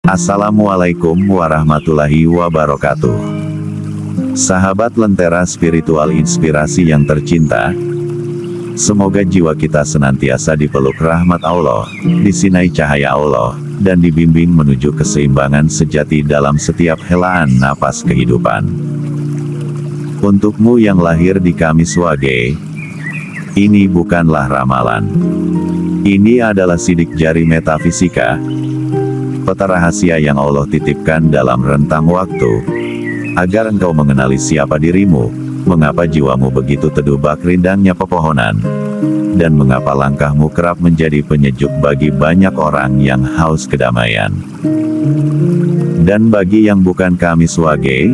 Assalamualaikum warahmatullahi wabarakatuh. Sahabat Lentera Spiritual Inspirasi yang tercinta, semoga jiwa kita senantiasa dipeluk rahmat Allah, disinai cahaya Allah, dan dibimbing menuju keseimbangan sejati dalam setiap helaan napas kehidupan. Untukmu yang lahir di Kamis Wage, ini bukanlah ramalan. Ini adalah sidik jari metafisika, peta rahasia yang Allah titipkan dalam rentang waktu, agar engkau mengenali siapa dirimu, mengapa jiwamu begitu teduh bak rindangnya pepohonan, dan mengapa langkahmu kerap menjadi penyejuk bagi banyak orang yang haus kedamaian. Dan bagi yang bukan Kamis Wage,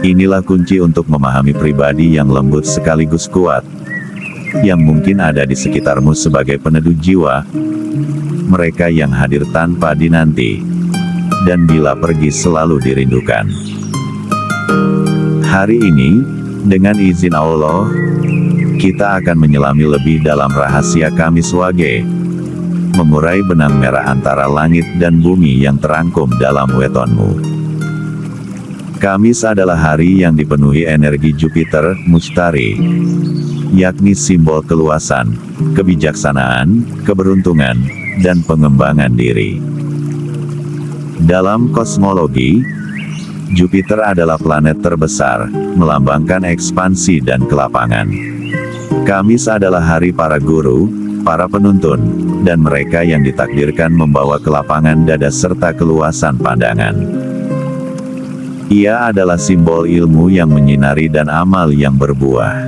inilah kunci untuk memahami pribadi yang lembut sekaligus kuat, yang mungkin ada di sekitarmu sebagai peneduh jiwa, mereka yang hadir tanpa dinanti, dan bila pergi selalu dirindukan. Hari ini, dengan izin Allah, kita akan menyelami lebih dalam rahasia Kamis Wage, mengurai benang merah antara langit dan bumi yang terangkum dalam wetonmu. Kamis adalah hari yang dipenuhi energi Jupiter Mustari, yakni simbol keluasan, kebijaksanaan, keberuntungan, dan pengembangan diri. Dalam kosmologi, Jupiter adalah planet terbesar, melambangkan ekspansi dan kelapangan. Kamis adalah hari para guru, para penuntun, dan mereka yang ditakdirkan membawa kelapangan dada serta keluasan pandangan. Ia adalah simbol ilmu yang menyinari dan amal yang berbuah.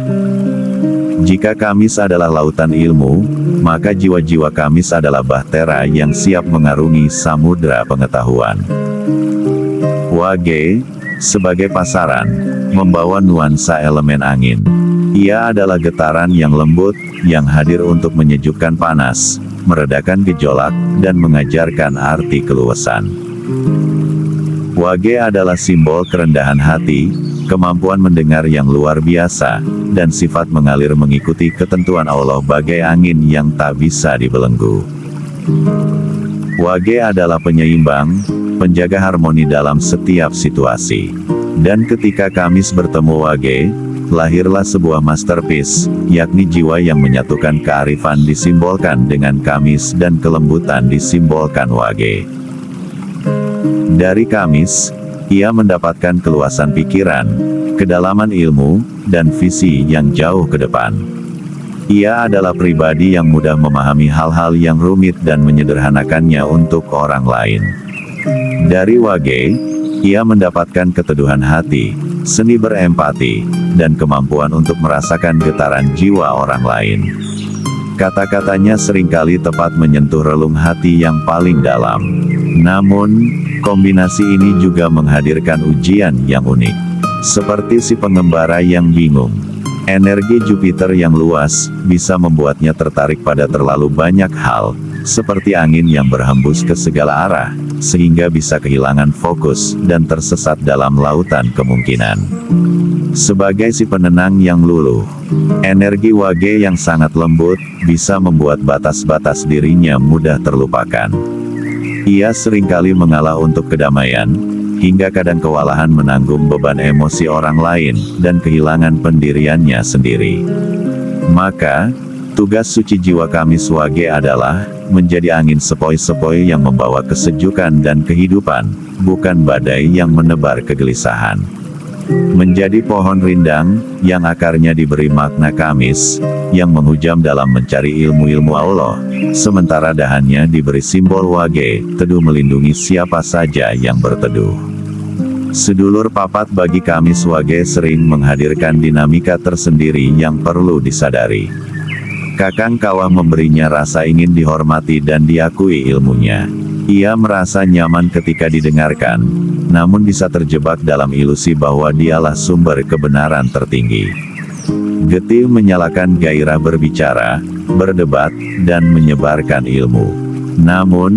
Jika Kamis adalah lautan ilmu, maka jiwa-jiwa Kamis adalah bahtera yang siap mengarungi samudra pengetahuan. Wage, sebagai pasaran, membawa nuansa elemen angin. Ia adalah getaran yang lembut, yang hadir untuk menyejukkan panas, meredakan gejolak, dan mengajarkan arti keluasan. Wage adalah simbol kerendahan hati, kemampuan mendengar yang luar biasa, dan sifat mengalir mengikuti ketentuan Allah bagai angin yang tak bisa dibelenggu. Wage adalah penyeimbang, penjaga harmoni dalam setiap situasi. Dan ketika Kamis bertemu Wage, lahirlah sebuah masterpiece, yakni jiwa yang menyatukan kearifan disimbolkan dengan Kamis dan kelembutan disimbolkan Wage. Dari Kamis, ia mendapatkan keluasan pikiran, kedalaman ilmu, dan visi yang jauh ke depan. Ia adalah pribadi yang mudah memahami hal-hal yang rumit dan menyederhanakannya untuk orang lain. Dari Wage, ia mendapatkan keteduhan hati, seni berempati, dan kemampuan untuk merasakan getaran jiwa orang lain. Kata-katanya seringkali tepat menyentuh relung hati yang paling dalam. Namun, kombinasi ini juga menghadirkan ujian yang unik. Seperti si pengembara yang bingung. Energi Jupiter yang luas, bisa membuatnya tertarik pada terlalu banyak hal, seperti angin yang berhembus ke segala arah, sehingga bisa kehilangan fokus, dan tersesat dalam lautan kemungkinan. Sebagai si penenang yang luluh, energi Wage yang sangat lembut, bisa membuat batas-batas dirinya mudah terlupakan. Ia seringkali mengalah untuk kedamaian, hingga kadang kewalahan menanggung beban emosi orang lain, dan kehilangan pendiriannya sendiri. Maka, tugas suci jiwa Kamis Wage adalah, menjadi angin sepoi-sepoi yang membawa kesejukan dan kehidupan, bukan badai yang menebar kegelisahan. Menjadi pohon rindang, yang akarnya diberi makna Kamis, yang menghujam dalam mencari ilmu-ilmu Allah, sementara dahannya diberi simbol Wage, teduh melindungi siapa saja yang berteduh. Sedulur papat bagi Kamis Wage sering menghadirkan dinamika tersendiri yang perlu disadari. Kakang Kawah memberinya rasa ingin dihormati dan diakui ilmunya. Ia merasa nyaman ketika didengarkan, namun bisa terjebak dalam ilusi bahwa dialah sumber kebenaran tertinggi. Getih menyalakan gairah berbicara, berdebat, dan menyebarkan ilmu. Namun,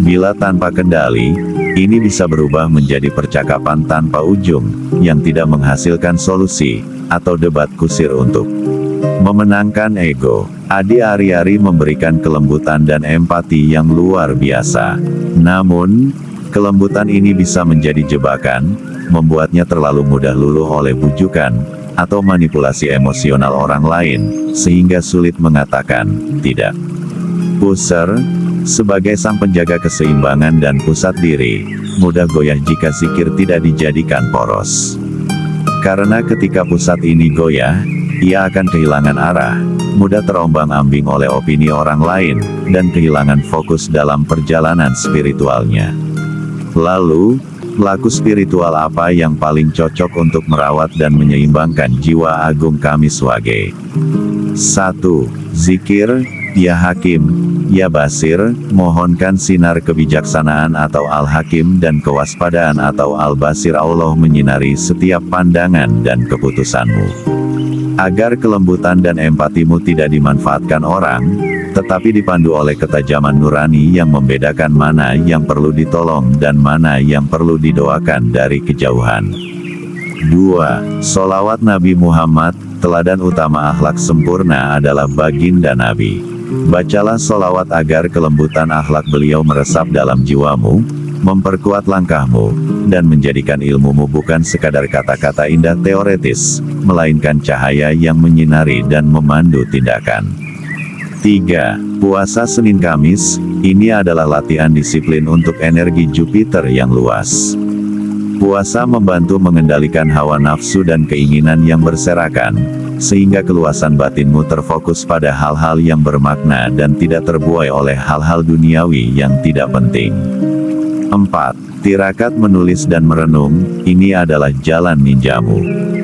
bila tanpa kendali, ini bisa berubah menjadi percakapan tanpa ujung, yang tidak menghasilkan solusi, atau debat kusir untuk memenangkan ego. Adi Ari-Ari memberikan kelembutan dan empati yang luar biasa. Namun, Kelembutan ini bisa menjadi jebakan, membuatnya terlalu mudah luluh oleh bujukan, atau manipulasi emosional orang lain, sehingga sulit mengatakan tidak. Pusar, sebagai sang penjaga keseimbangan dan pusat diri, mudah goyah jika zikir tidak dijadikan poros. Karena ketika pusat ini goyah, ia akan kehilangan arah, mudah terombang-ambing oleh opini orang lain, dan kehilangan fokus dalam perjalanan spiritualnya. Lalu, laku spiritual apa yang paling cocok untuk merawat dan menyeimbangkan jiwa agung kami Swage? 1. Zikir, Ya Hakim, Ya Basir, mohonkan sinar kebijaksanaan atau Al-Hakim dan kewaspadaan atau Al-Basir Allah menyinari setiap pandangan dan keputusanmu. Agar kelembutan dan empatimu tidak dimanfaatkan orang, tetapi dipandu oleh ketajaman nurani yang membedakan mana yang perlu ditolong dan mana yang perlu didoakan dari kejauhan. 2. Sholawat Nabi Muhammad, teladan utama akhlak sempurna adalah baginda Nabi. Bacalah sholawat agar kelembutan akhlak beliau meresap dalam jiwamu, memperkuat langkahmu, dan menjadikan ilmumu bukan sekadar kata-kata indah teoretis, melainkan cahaya yang menyinari dan memandu tindakan. 3. Puasa Senin Kamis, ini adalah latihan disiplin untuk energi Jupiter yang luas. Puasa membantu mengendalikan hawa nafsu dan keinginan yang berserakan, sehingga keluasan batinmu terfokus pada hal-hal yang bermakna dan tidak terbuai oleh hal-hal duniawi yang tidak penting. 4. Tirakat menulis dan merenung, ini adalah jalan ninjamu.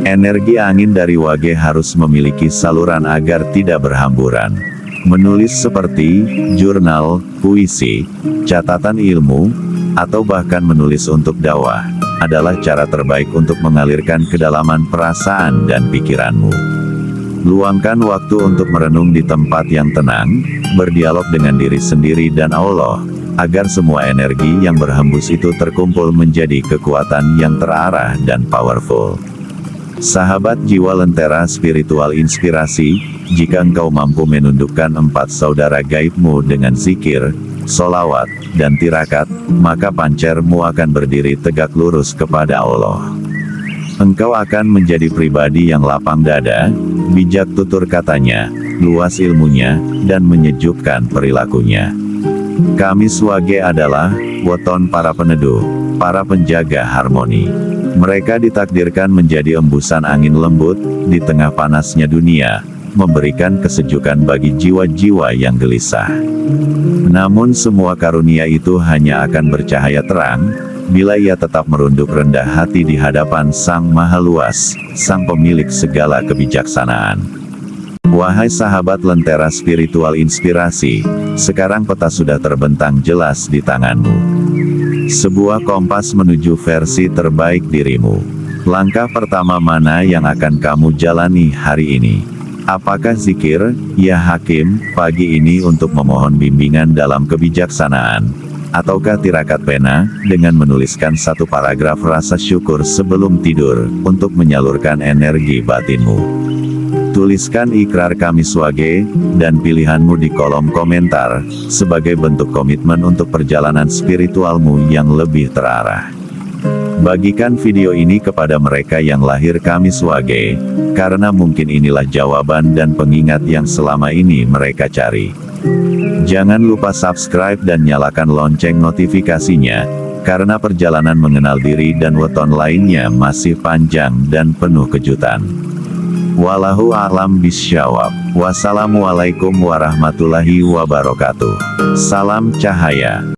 Energi angin dari Wage harus memiliki saluran agar tidak berhamburan. Menulis seperti jurnal, puisi, catatan ilmu, atau bahkan menulis untuk dakwah, adalah cara terbaik untuk mengalirkan kedalaman perasaan dan pikiranmu. Luangkan waktu untuk merenung di tempat yang tenang, berdialog dengan diri sendiri dan Allah, agar semua energi yang berhembus itu terkumpul menjadi kekuatan yang terarah dan powerful. Sahabat jiwa Lentera Spiritual Inspirasi, jika engkau mampu menundukkan 4 saudara gaibmu dengan zikir, sholawat, dan tirakat, maka pancermu akan berdiri tegak lurus kepada Allah. Engkau akan menjadi pribadi yang lapang dada, bijak tutur katanya, luas ilmunya, dan menyejukkan perilakunya. Kami Swage adalah weton para peneduh, para penjaga harmoni. Mereka ditakdirkan menjadi embusan angin lembut di tengah panasnya dunia, memberikan kesejukan bagi jiwa-jiwa yang gelisah. Namun semua karunia itu hanya akan bercahaya terang, bila ia tetap merunduk rendah hati di hadapan Sang Maha Luas, Sang Pemilik segala kebijaksanaan. Wahai sahabat Lentera Spiritual Inspirasi, sekarang peta sudah terbentang jelas di tanganmu. Sebuah kompas menuju versi terbaik dirimu. Langkah pertama mana yang akan kamu jalani hari ini? Apakah zikir, Ya Hakim, pagi ini untuk memohon bimbingan dalam kebijaksanaan? Ataukah tirakat pena, dengan menuliskan 1 paragraf rasa syukur sebelum tidur, untuk menyalurkan energi batinmu? Tuliskan ikrar kami Swage, dan pilihanmu di kolom komentar, sebagai bentuk komitmen untuk perjalanan spiritualmu yang lebih terarah. Bagikan video ini kepada mereka yang lahir kami Swage, karena mungkin inilah jawaban dan pengingat yang selama ini mereka cari. Jangan lupa subscribe dan nyalakan lonceng notifikasinya, karena perjalanan mengenal diri dan weton lainnya masih panjang dan penuh kejutan. Wallahu a'lam bisyawab. Wassalamualaikum warahmatullahi wabarakatuh. Salam cahaya.